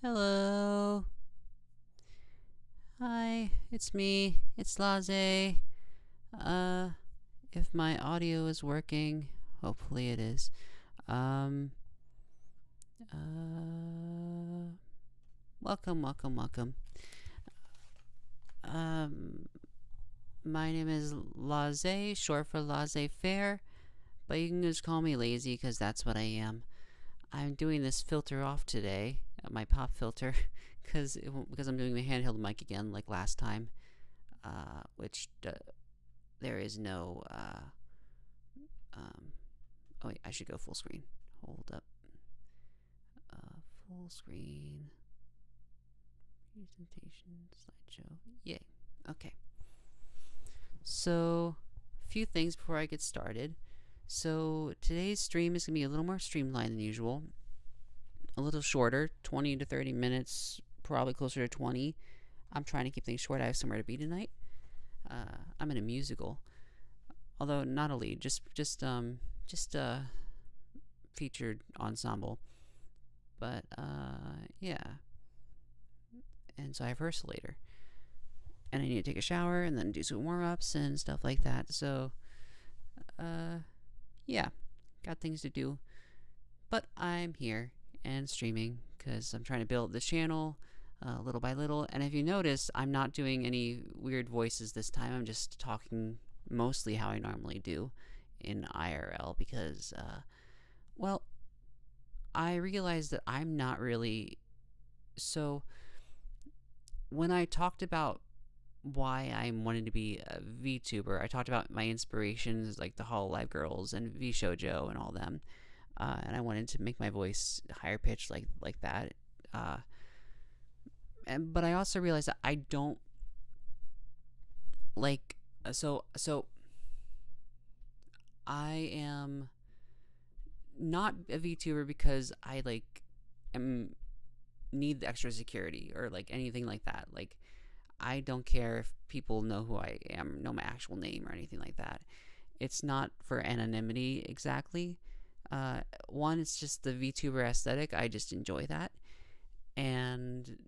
Hello. Hi, it's me. It's Laze. Uh, if my audio is working, hopefully it is. Um, welcome. Um, my name is Laze, short for Laze Fair, but you can just call me Lazy because that's what I am. I'm doing this filter off today, my pop filter, because I'm doing the handheld mic again, like last time. Which there is no. Um, oh wait, I should go full screen. Hold up. Full screen presentation slideshow. Yay. Okay. So, a few things before I get started. So today's stream is gonna be a little more streamlined than usual. A little shorter, 20 to 30 minutes, probably closer to 20. I'm trying to keep things short. I have somewhere to be tonight. I'm in a musical, although not a lead, just a featured ensemble. But yeah, and so I have rehearsal later, and I need to take a shower and then do some warm ups and stuff like that. So yeah, got things to do, but I'm here and streaming because I'm trying to build this channel little by little. And if you notice, I'm not doing any weird voices this time. I'm just talking mostly how I normally do in IRL because, well, I realized that I'm not really. So, when I talked about why I wanted to be a VTuber, I talked about my inspirations like the Hololive Girls and VShojo and all them. And I wanted to make my voice higher pitched like that. But I also realized that I don't like so I am not a VTuber because I need the extra security or like anything like that. Like I don't care if people know who I am, know my actual name or anything like that. It's not for anonymity exactly. One, it's just the VTuber aesthetic. I just enjoy that. And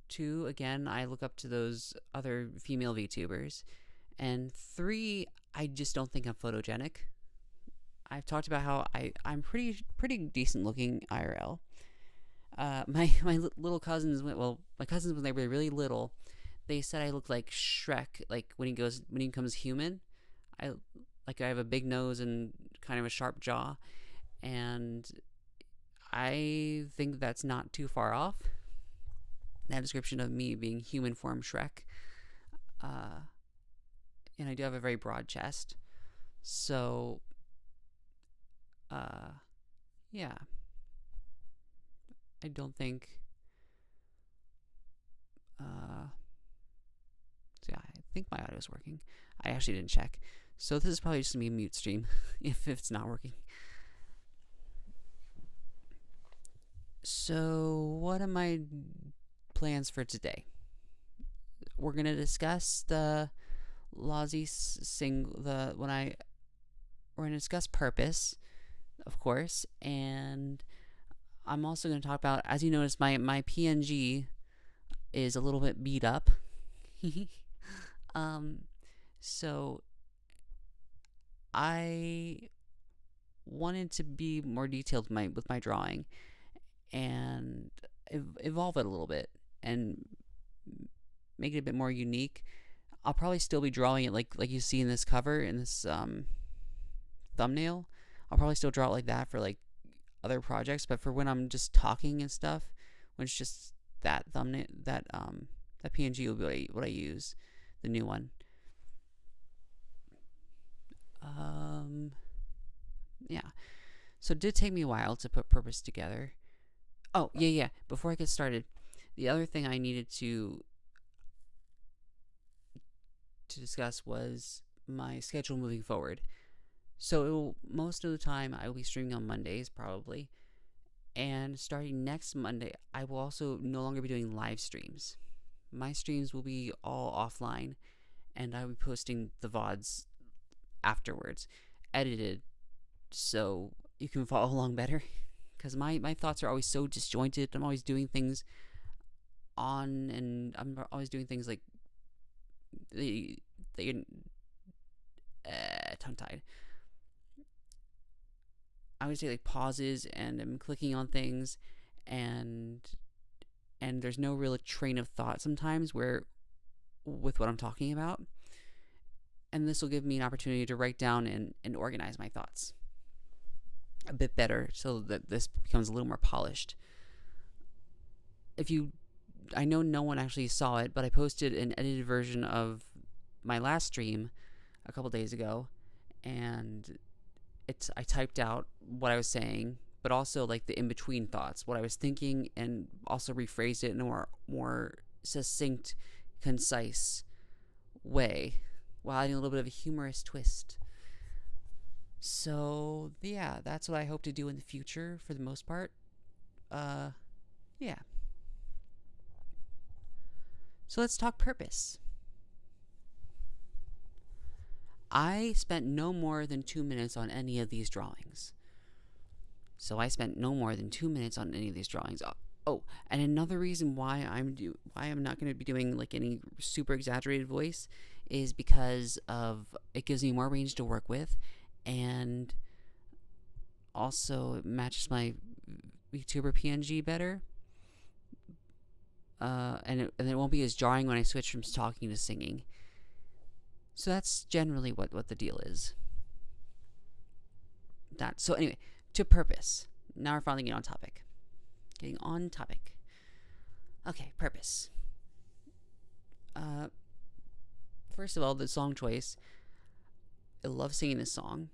two, again, I look up to those other female VTubers. And three, I just don't think I'm photogenic. I've talked about how I'm pretty decent looking IRL. My little cousins, my cousins when they were really little, they said I looked like Shrek, like when he becomes human. I have a big nose and kind of a sharp jaw, and I think that's not too far off. That description of me being human form Shrek. And I do have a very broad chest. So, yeah. I don't think. So yeah, I think my audio is working. I actually didn't check. So this is probably just gonna be a mute stream if it's not working. So what are my plans for today? We're gonna discuss the Lozzie we're gonna discuss purpose, of course, and I'm also gonna talk about, as you notice, my PNG is a little bit beat up. So I wanted to be more detailed with my drawing and evolve it a little bit and make it a bit more unique. I'll probably still be drawing it like you see in this cover, in this thumbnail. I'll probably still draw it like that for like other projects, but for when I'm just talking and stuff, when it's just that thumbnail, that PNG will be what I use, the new one. Yeah. So it did take me a while to put purpose together. Oh, yeah. Before I get started, the other thing I needed to discuss was my schedule moving forward. So most of the time I will be streaming on Mondays probably, and starting next Monday I will also no longer be doing live streams. My streams will be all offline, and I will be posting the VODs afterwards, edited, so you can follow along better. Because my thoughts are always so disjointed. I'm always doing things on, and I'm always doing things like the tongue tied. I would say like pauses, and I'm clicking on things, and there's no real train of thought sometimes where with what I'm talking about. And this will give me an opportunity to write down and organize my thoughts a bit better so that this becomes a little more polished. I know no one actually saw it, but I posted an edited version of my last stream a couple days ago, and I typed out what I was saying, but also like the in between thoughts, what I was thinking, and also rephrased it in a more succinct, concise way, while adding a little bit of a humorous twist. So yeah, that's what I hope to do in the future for the most part. Yeah. So let's talk purpose. I spent no more than 2 minutes on any of these drawings. So I spent no more than 2 minutes on any of these drawings. Oh, and another reason why I'm not going to be doing like any super exaggerated voice is because of it gives me more range to work with, and also it matches my VTuber PNG better. And it won't be as jarring when I switch from talking to singing. So that's generally what the deal is. So anyway, to purpose. Now we're finally getting on topic. Okay, purpose. First of all, the song choice. I love singing this song.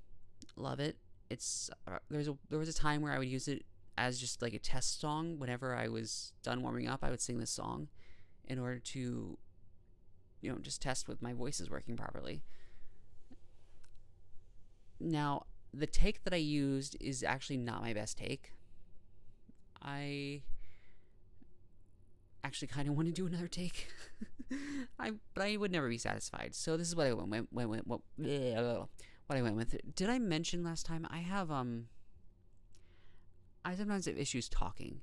Love it. It's there was a time where I would use it as just like a test song. Whenever I was done warming up, I would sing this song in order to, just test if my voice is working properly. Now, the take that I used is actually not my best take. I actually kind of want to do another take, but I would never be satisfied. So this is what I went with. Did I mention last time I sometimes have issues talking.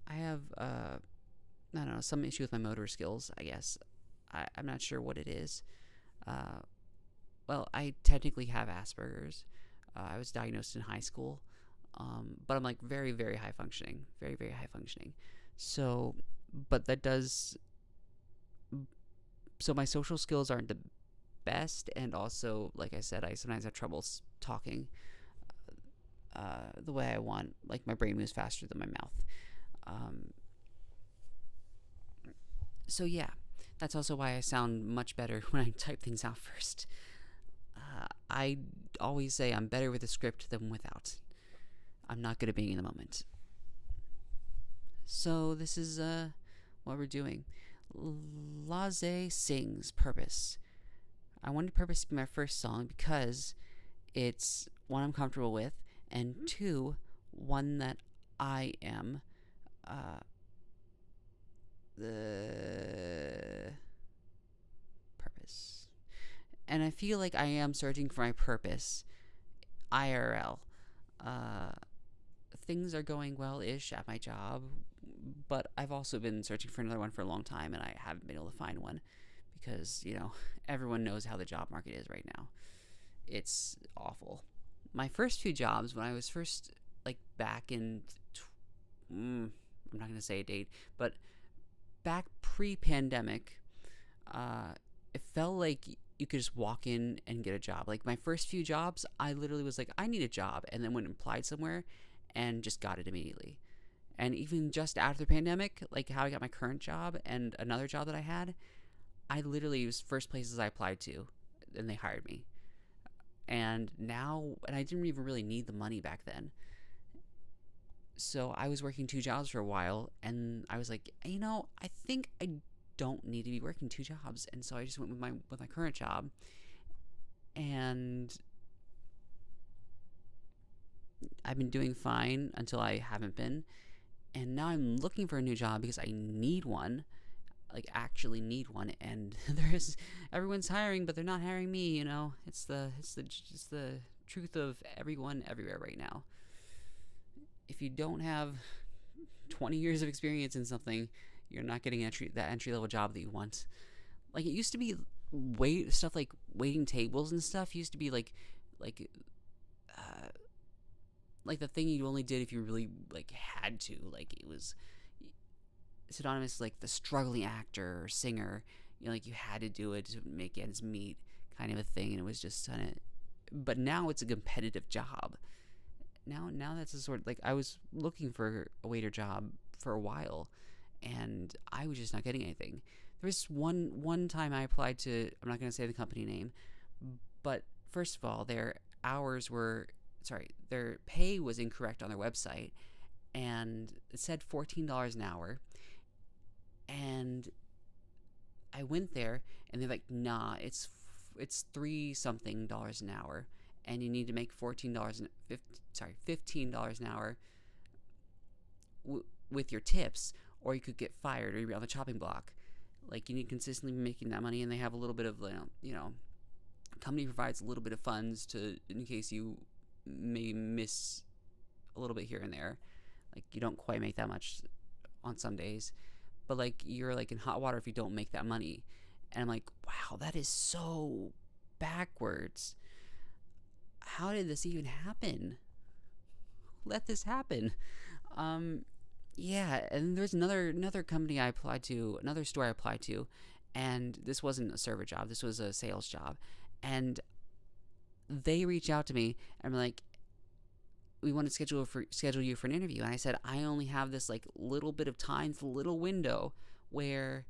I have I don't know, some issue with my motor skills, I guess. I'm not sure what it is. Well, I technically have Asperger's. I was diagnosed in high school, but I'm like very, very high functioning, very, very high functioning. So, but that does. So my social skills aren't the best, and also, like I said, I sometimes have trouble talking the way I want. Like my brain moves faster than my mouth. So yeah, that's also why I sound much better when I type things out first. I always say I'm better with a script than without. I'm not good at being in the moment. So this is what we're doing. Laze sings Purpose. I wanted Purpose to be my first song because it's one I'm comfortable with, and two, one that I am the purpose. And I feel like I am searching for my purpose IRL. Things are going well-ish at my job, but I've also been searching for another one for a long time, and I haven't been able to find one because, everyone knows how the job market is right now. It's awful. My first few jobs, when I was first, back in, I'm not going to say a date, but back pre-pandemic, it felt like you could just walk in and get a job. Like my first few jobs, I literally was like, I need a job, and then went and applied somewhere and just got it immediately. And even just after the pandemic, like how I got my current job and another job that I had, I literally was first places I applied to, and they hired me. And now, and I didn't even really need the money back then. So I was working two jobs for a while, and I was like, I think I don't need to be working two jobs. And so I just went with my current job, and I've been doing fine until I haven't been. And now I'm looking for a new job because I need one, actually need one. And everyone's hiring, but they're not hiring me. It's the truth of everyone everywhere right now. If you don't have 20 years of experience in something, you're not getting that entry level job that you want. Like, it used to be stuff like waiting tables and stuff used to be like uh, like the thing you only did if you really like had to. Like, it was synonymous like the struggling actor or singer. Like, you had to do it to make ends meet, kind of a thing, and it was just kind of. But now it's a competitive job. Now that's a sort of like, I was looking for a waiter job for a while, and I was just not getting anything. There was one time I applied to. I'm not going to say the company name, but first of all, their pay was incorrect on their website, and it said $14 an hour, and I went there, and they're like, nah, it's $3 something an hour, and you need to make $15 an hour with your tips, or you could get fired or you'd be on the chopping block. Like, you need to consistently be making that money, and they have a little bit of, company provides a little bit of funds in case you may miss a little bit here and there. Like, you don't quite make that much on some days, but like, you're like in hot water if you don't make that money. And I'm like, wow, that is so backwards. How did this even happen? Let this happen. Yeah, and there's another company I applied to, another store I applied to, and this wasn't a server job. This was a sales job, and they reached out to me and were like, we want to schedule you for an interview. And I said, I only have this like little bit of time, this little window where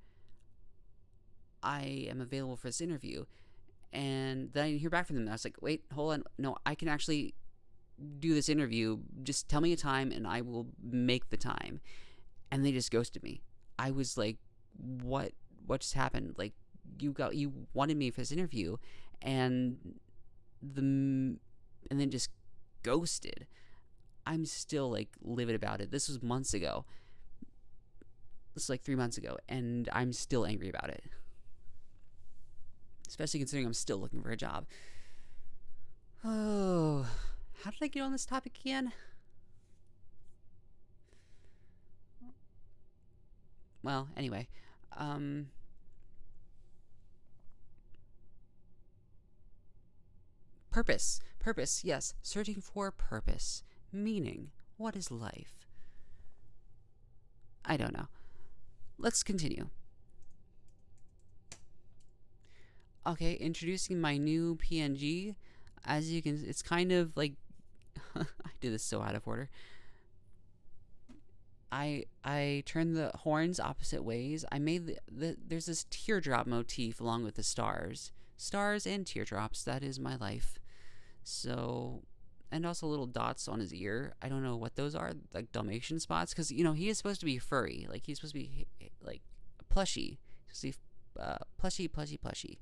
I am available for this interview. And then I didn't hear back from them. I was like, wait, hold on. No, I can actually do this interview. Just tell me a time and I will make the time. And they just ghosted me. I was like, what just happened? Like, you wanted me for this interview, and then just ghosted. I'm still like livid about it. This was months ago. This is like 3 months ago, and I'm still angry about it. Especially considering I'm still looking for a job. Oh, how did I get on this topic again? Well, anyway, purpose, yes, searching for purpose, meaning. What is life? I don't know. Let's continue. Okay, introducing my new PNG. As you can, it's kind of like I did this so out of order. I turned the horns opposite ways. I made there's this teardrop motif along with the stars and teardrops. That is my life. So, and also little dots on his ear. I don't know what those are, like Dalmatian spots, because he is supposed to be furry. Like, he's supposed to be like plushy. He's plushy.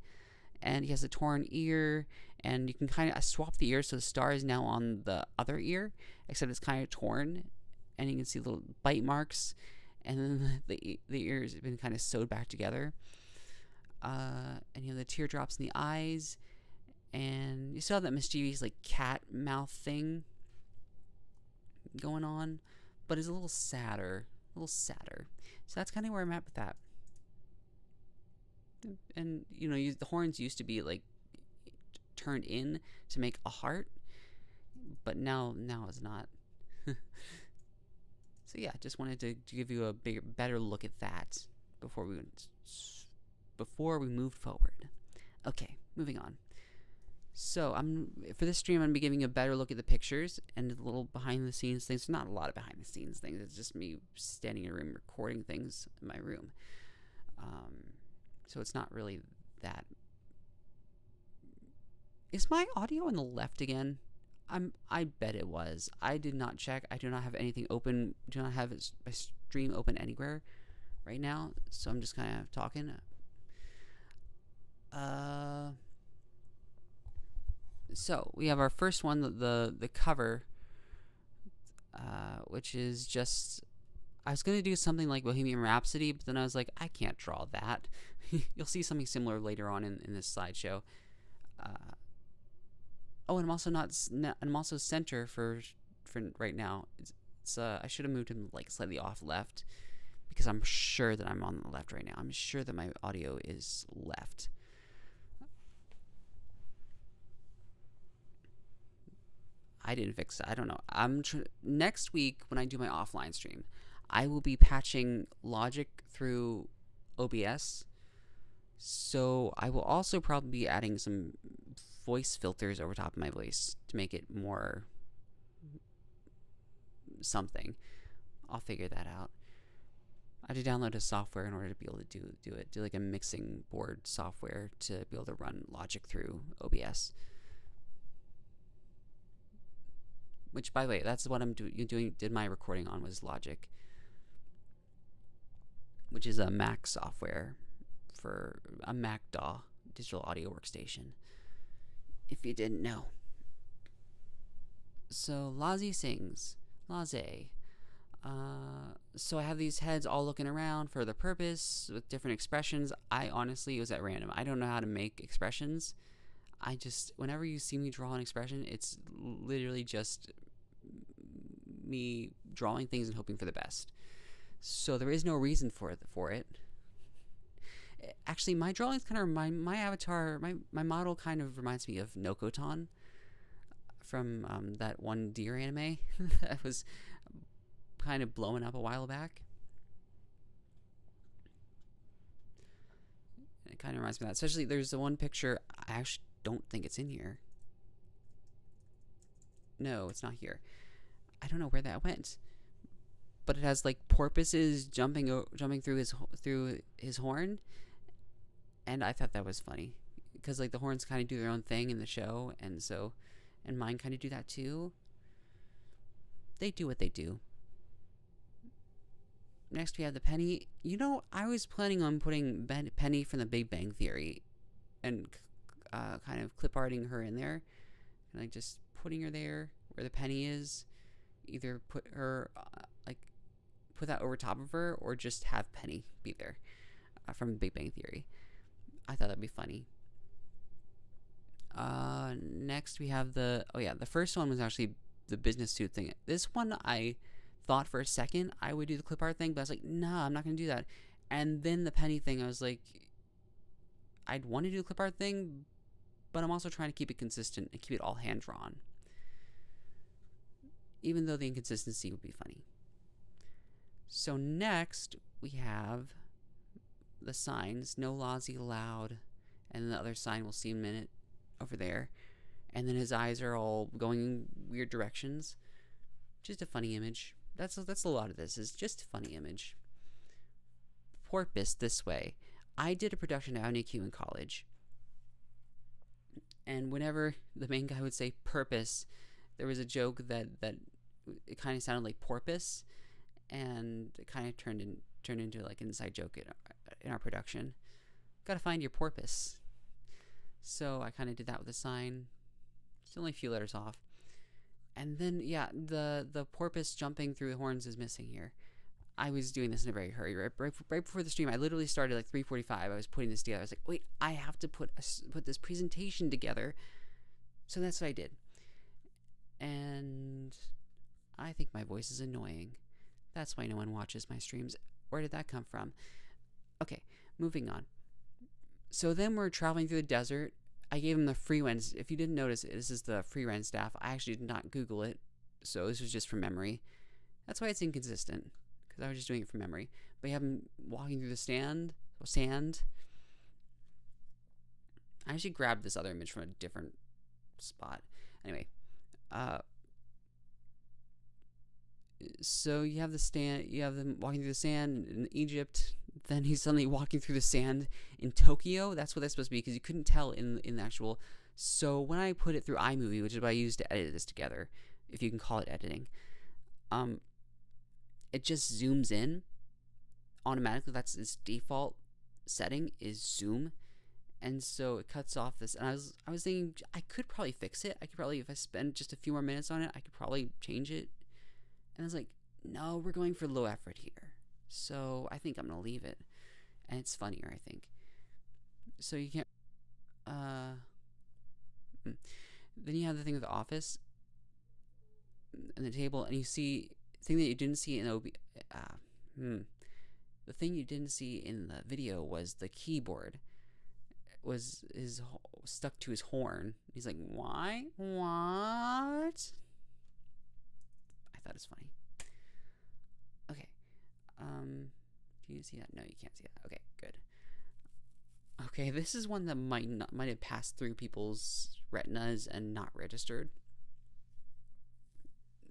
And he has a torn ear, and you can kind of swap the ear, so the star is now on the other ear, except it's kind of torn, and you can see little bite marks, and then the ears have been kind of sewed back together. And the teardrops in the eyes, and you still have that mischievous like cat mouth thing going on, but it's a little sadder. So that's kind of where I'm at with that. And the horns used to be like turned in to make a heart, but now it's not. So yeah, just wanted to give you a better look at that before we moved forward. Okay, moving on. So for this stream, I'm gonna be giving a better look at the pictures and a little behind the scenes things. Not a lot of behind the scenes things. It's just me standing in a room recording things in my room. So it's not really that. Is my audio on the left again? I bet it was. I did not check. I do not have anything open. Do not have a stream open anywhere right now. So I'm just kind of talking. So we have our first one, the cover, which is just. I was going to do something like Bohemian Rhapsody, but then I was like, I can't draw that. You'll see something similar later on in this slideshow. And I'm also center for right now. It's I should have moved him like slightly off left, because I'm sure that I'm on the left right now. I'm sure that my audio is left. I didn't fix it. I don't know. Next week when I do my offline stream, I will be patching Logic through OBS. So I will also probably be adding some voice filters over top of my voice to make it more something. I'll figure that out. I had to download a software in order to be able to do it. Do like a mixing board software to be able to run Logic through OBS. Which, by the way, that's what I'm did my recording on, was Logic, which is a Mac software for a Mac DAW, digital audio workstation, if you didn't know. So Lazy sings. Laze. So I have these heads all looking around for the purpose with different expressions. I honestly, it was at random. I don't know how to make expressions. I just, whenever you see me draw an expression, it's literally just me drawing things and hoping for the best. So there is no reason for it. Actually, my drawings kind of remind, my avatar, my model kind of reminds me of Nokotan from that one deer anime that was kind of blowing up a while back. It kind of reminds me of that. Especially, there's the one picture, I actually don't think it's in here. No, it's not here. I don't know where that went. But it has like porpoises jumping through his horn, and I thought that was funny because like the horns kind of do their own thing in the show, and mine kind of do that too. They do what they do. Next we have the Penny. You know, I was planning on putting Penny from the Big Bang Theory and kind of clip arting her in there, and like just putting her there where the Penny is. Either put her put that over top of her, or just have Penny be there from Big Bang Theory. I thought that'd be funny. Next we have the first one was actually the business suit thing. This one I thought for a second I would do the clip art thing, but I was like, nah, I'm not gonna do that. And then the Penny thing, I was like, I'd want to do the clip art thing, but I'm also trying to keep it consistent and keep it all hand drawn, even though the inconsistency would be funny. So next we have the signs, no Lazy allowed, and the other sign we'll see in a minute over there. And then his eyes are all going in weird directions. Just a funny image. That's a lot of this, is just a funny image. Porpoise this way. I did a production at NAQ in college, and whenever the main guy would say purpose, there was a joke that it kind of sounded like porpoise, and it kind of turned into like an inside joke in our production. Gotta find your porpoise. So I kind of did that with a sign. It's only a few letters off. And then, yeah, the porpoise jumping through the horns is missing here. I was doing this in a very hurry. Right before the stream, I literally started like 3:45. I was putting this together. I was like, wait, I have to put this presentation together. So that's what I did. And I think my voice is annoying. That's why no one watches my streams. Where did that come from? Okay, moving on. So then we're traveling through the desert. I gave him the free rens. If you didn't notice, this is the free rent staff. I actually did not Google it, so this was just from memory. That's why it's inconsistent, because I was just doing it from memory. But you have him walking through the sand. I actually grabbed this other image from a different spot. Anyway, so you have them walking through the sand in Egypt. Then he's suddenly walking through the sand in Tokyo. That's what that's supposed to be, because you couldn't tell in the actual. So when I put it through iMovie, which is what I used to edit this together, if you can call it editing, it just zooms in automatically. That's its default setting, is zoom, and so it cuts off this. And I was thinking I could probably fix it. I could probably, if I spend just a few more minutes on it, I could probably change it. And I was like, no, we're going for low effort here. So I think I'm going to leave it. And it's funnier, I think. So you can't... Then you have the thing with the office and the table. And you see... thing that you didn't see in OB... The thing you didn't see in the video was the keyboard was stuck to his horn. He's like, why? What? I thought it was funny. Okay. Do you see that? No, you can't see that. Okay, good. Okay, this is one that might have passed through people's retinas and not registered.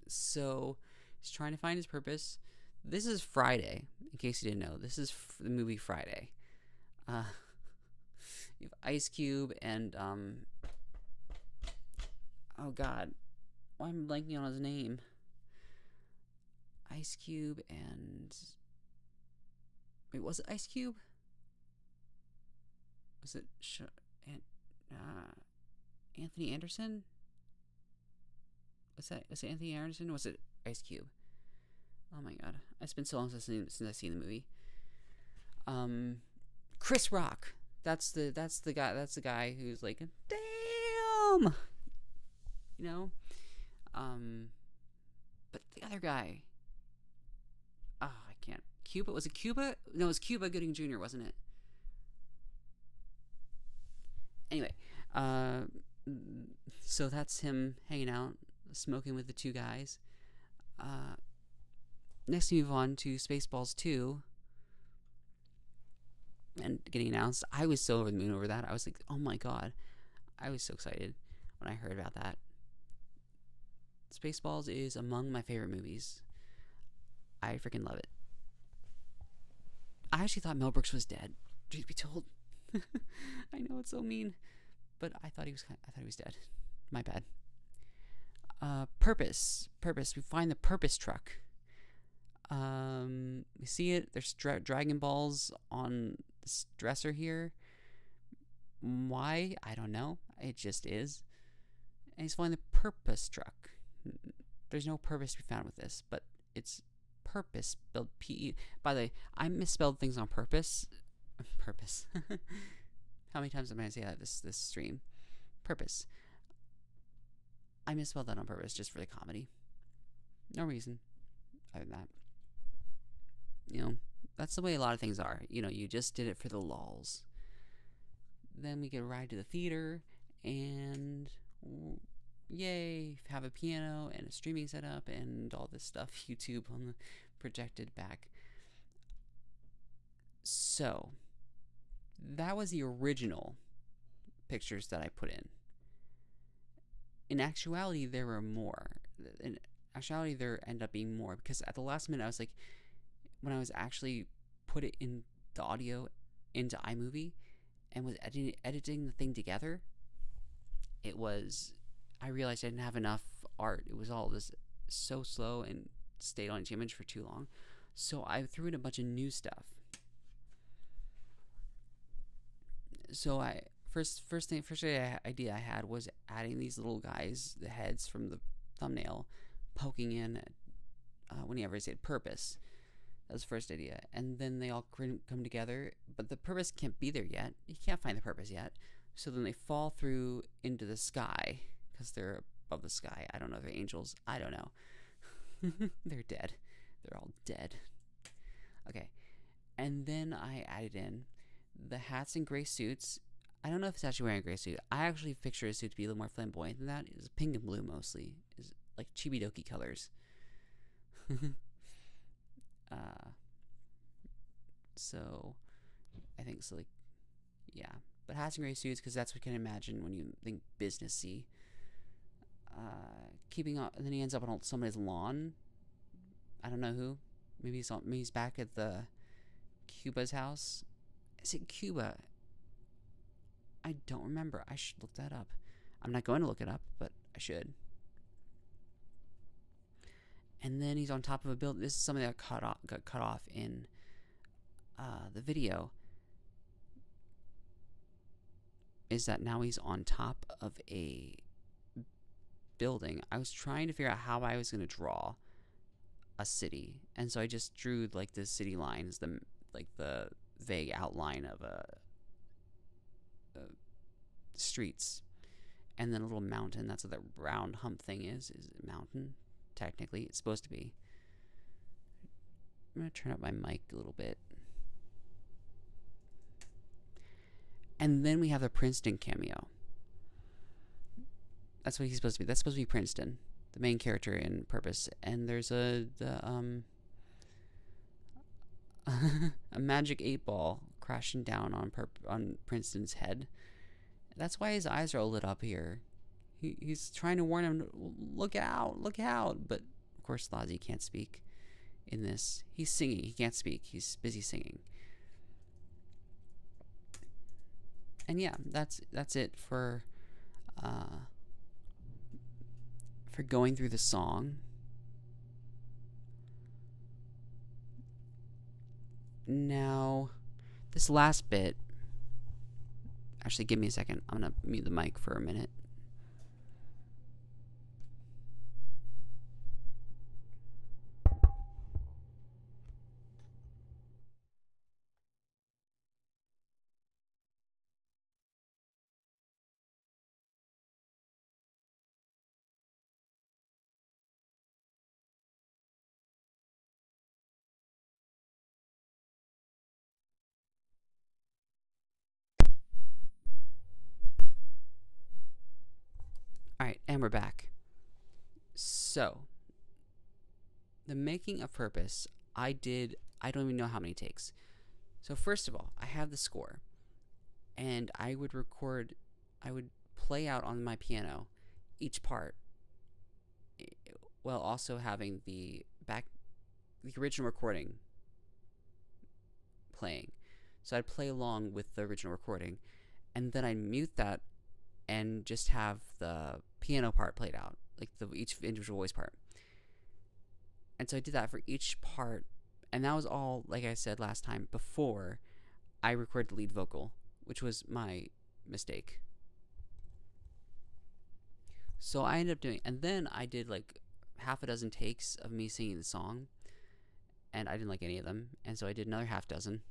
So he's trying to find his purpose. This is Friday, in case you didn't know. This is the movie Friday. You have Ice Cube and oh God, why am I blanking on his name? Ice Cube and wait, was it Ice Cube? Was it Anthony Anderson? Was it Anthony Anderson? Or was it Ice Cube? Oh my God, it's been so long since I've seen the movie. Chris Rock. That's the guy. That's the guy who's like, damn, you know. But the other guy. Oh, I can't. Cuba, was it Cuba? No, it was Cuba Gooding Jr., wasn't it? Anyway, so that's him hanging out, smoking with the two guys. Next, we move on to Spaceballs 2 and getting announced. I was so over the moon over that. I was like, oh my God. I was so excited when I heard about that. Spaceballs is among my favorite movies. I freaking love it. I actually thought Mel Brooks was dead. Truth be told. I know it's so mean, but I thought he was dead. My bad. Purpose. We find the Purpose truck. We see it. There's Dragon Balls on this dresser here. Why? I don't know. It just is. And he's finding the Purpose truck. There's no purpose to be found with this, but it's Purpose, spelled P-E. By the way, I misspelled things on purpose. Purpose. How many times am I going to say that this stream? Purpose. I misspelled that on purpose just for the comedy. No reason other than that. You know, that's the way a lot of things are. You know, you just did it for the lulz. Then we get a ride to the theater, and yay, have a piano and a streaming setup and all this stuff. YouTube on the projected back. So, that was the original pictures that I put in. In actuality, there were more. In actuality, there ended up being more, because at the last minute, I was like, when I was actually put it in the audio into iMovie and was editing the thing together, I realized I didn't have enough art. It was all this so slow and stayed on each image for too long. So I threw in a bunch of new stuff. So first idea I had was adding these little guys, the heads from the thumbnail, poking in whenever I said purpose. That was the first idea. And then they all come together, but the purpose can't be there yet. You can't find the purpose yet. So then they fall through into the sky, because they're above the sky. I don't know if they're angels. I don't know. They're dead. They're all dead. Okay. And then I added in the hats and gray suits. I don't know if it's actually wearing a gray suit. I actually picture his suit to be a little more flamboyant than that. It's pink and blue mostly. It's like chibi-doki colors. So I think so, like, yeah. But hats and gray suits, because that's what you can imagine when you think businessy. Keeping up, and then he ends up on somebody's lawn. I don't know who. Maybe he's back at the Cuba's house. Is it Cuba? I don't remember. I should look that up. I'm not going to look it up, but I should. And then he's on top of a building. This is something that got cut off in the video. Is that now he's on top of a building. I was trying to figure out how I was going to draw a city, and so I just drew like the city lines, the vague outline of streets, and then a little mountain. That's what that round hump thing is a mountain. Technically, it's supposed to be. I'm going to turn up my mic a little bit. And then we have the Princeton cameo. That's what he's supposed to be. That's supposed to be Princeton, the main character in Purpose. And there's a magic 8-ball crashing down on Princeton's head. That's why his eyes are all lit up here. He's trying to warn him, look out, look out. But of course, Lazi can't speak in this. He's singing. He can't speak. He's busy singing. And yeah, that's it for going through the song. Now, this last bit. Actually, give me a second. I'm gonna mute the mic for a minute. Alright, and we're back. So, the making of Purpose, I don't even know how many takes. So first of all, I have the score. And I would play out on my piano each part, while also having the original recording playing. So I'd play along with the original recording, and then I'd mute that and just have the piano part played out, like each individual voice part. And so I did that for each part, and that was all, like I said last time, before I recorded the lead vocal, which was my mistake. So I ended up doing, and then I did like half a dozen takes of me singing the song, and I didn't like any of them, and so I did another half dozen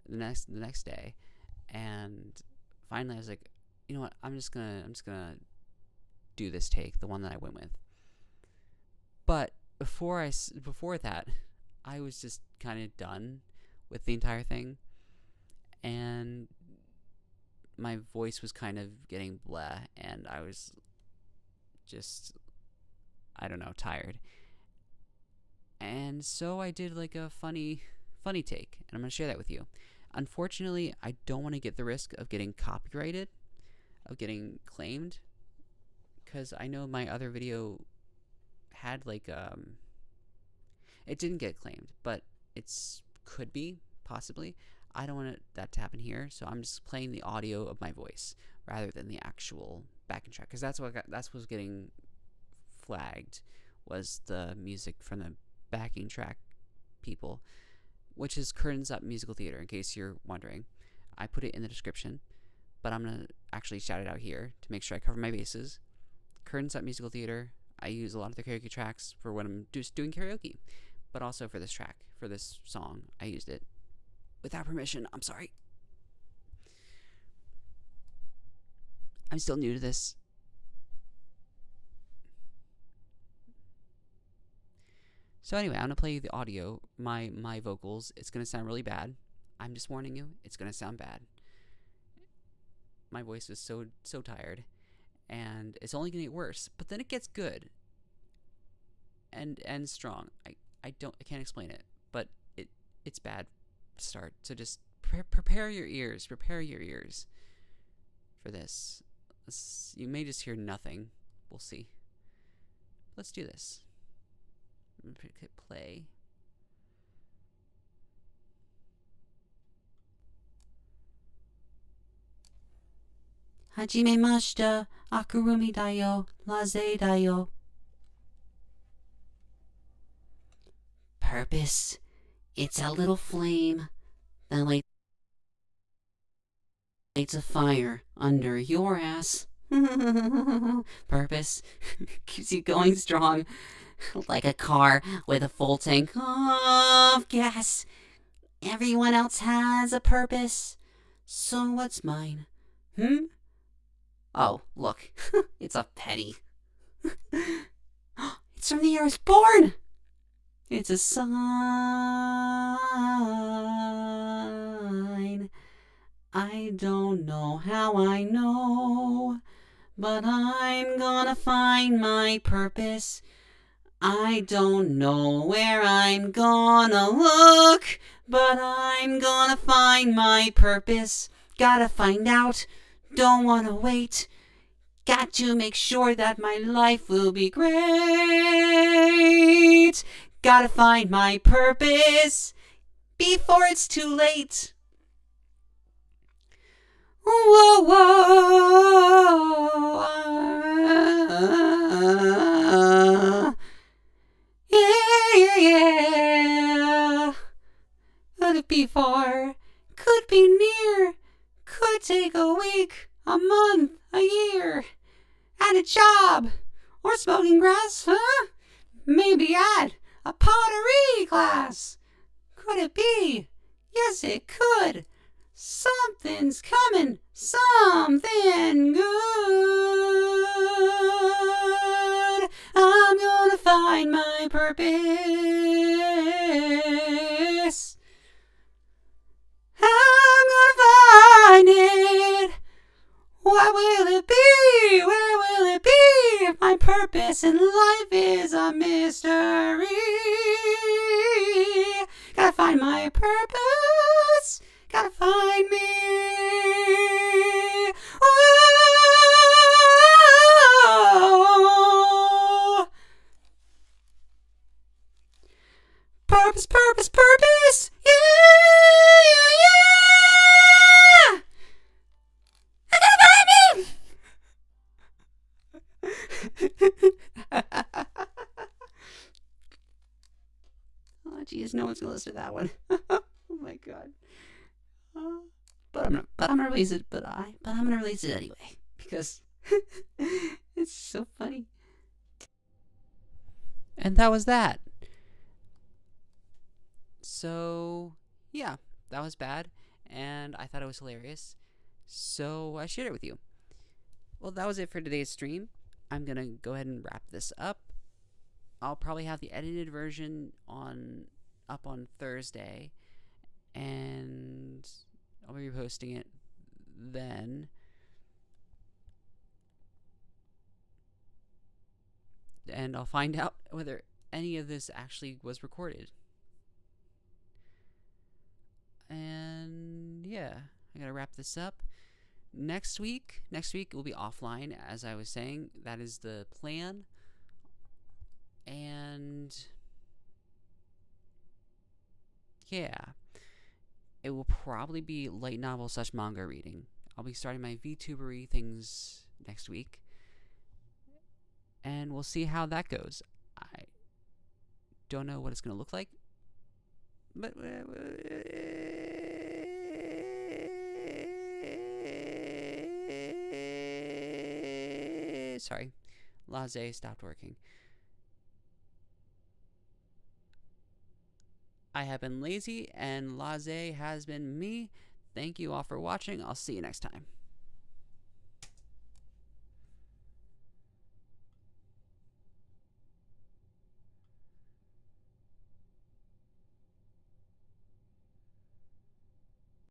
the next day, and finally I was like, you know what, I'm just gonna do this take, the one that I went with. But before that, I was just kind of done with the entire thing, and my voice was kind of getting bleh, and I was just, I don't know, tired. And so I did like a funny take, and I'm going to share that with you. Unfortunately, I don't want to get the risk of getting copyrighted, of getting claimed, because I know my other video had like, it didn't get claimed, but it's could be, possibly. I don't want that to happen here, so I'm just playing the audio of my voice rather than the actual backing track, because that's what was getting flagged, was the music from the backing track people, which is Curtains Up Musical Theater, in case you're wondering. I put it in the description, but I'm going to actually shout it out here to make sure I cover my bases. Curtains Up Musical Theater, I use a lot of their karaoke tracks for when I'm just doing karaoke, but also for this track, for this song, I used it without permission. I'm sorry. I'm still new to this. So anyway, I'm going to play you the audio, my vocals. It's going to sound really bad. I'm just warning you, it's going to sound bad. My voice is so tired, and it's only going to get worse, but then it gets good and strong. I can't explain it, but it's bad to start. So just prepare your ears for this. You may just hear nothing. We'll see. Let's do this. I'm gonna hit play. Hajimemashita, Akurumi dayo, Laze dayo. Purpose. It's a little flame that lights a fire under your ass. Purpose keeps you going strong, like a car with a full tank of gas. Everyone else has a purpose, so what's mine? Oh, look, it's a penny. It's from the year I was born. It's a sign I don't know how I know, but I'm gonna find my purpose. I don't know where I'm gonna look, but I'm gonna find my purpose. Gotta find out, don't wanna wait. Got to make sure that my life will be great. Gotta find my purpose before it's too late. Whoa, whoa. Yeah. Could it be far? Could be near. Could take a week, a month, a year. At a job. Or smoking grass, huh? Maybe at a pottery class. Could it be? Yes, it could. Something's coming. Something good. I'm gonna find my purpose. I'm gonna find it. What will it be? Where will it be? My purpose in life is a mystery. Gotta find my purpose. Gotta find me. Whoa. Purpose, purpose, purpose. Yeah, yeah, yeah. I gotta find me. Oh, geez, no one's gonna listen to that one. Oh my god. But I'm gonna release it. But I'm gonna release it anyway because it's so funny. And that was that. So yeah, that was bad, and I thought it was hilarious. So I shared it with you. Well, that was it for today's stream. I'm gonna go ahead and wrap this up. I'll probably have the edited version up on Thursday, and I'll be posting it then. And I'll find out whether any of this actually was recorded. And yeah, I gotta wrap this up. Next week will be offline, as I was saying. That is the plan. And yeah, it will probably be light novel / manga reading. I'll be starting my VTubery things next week, and we'll see how that goes. I don't know what it's gonna look like, but sorry, Laze stopped working. I have been lazy, and Laze has been me. Thank you all for watching. I'll see you next time.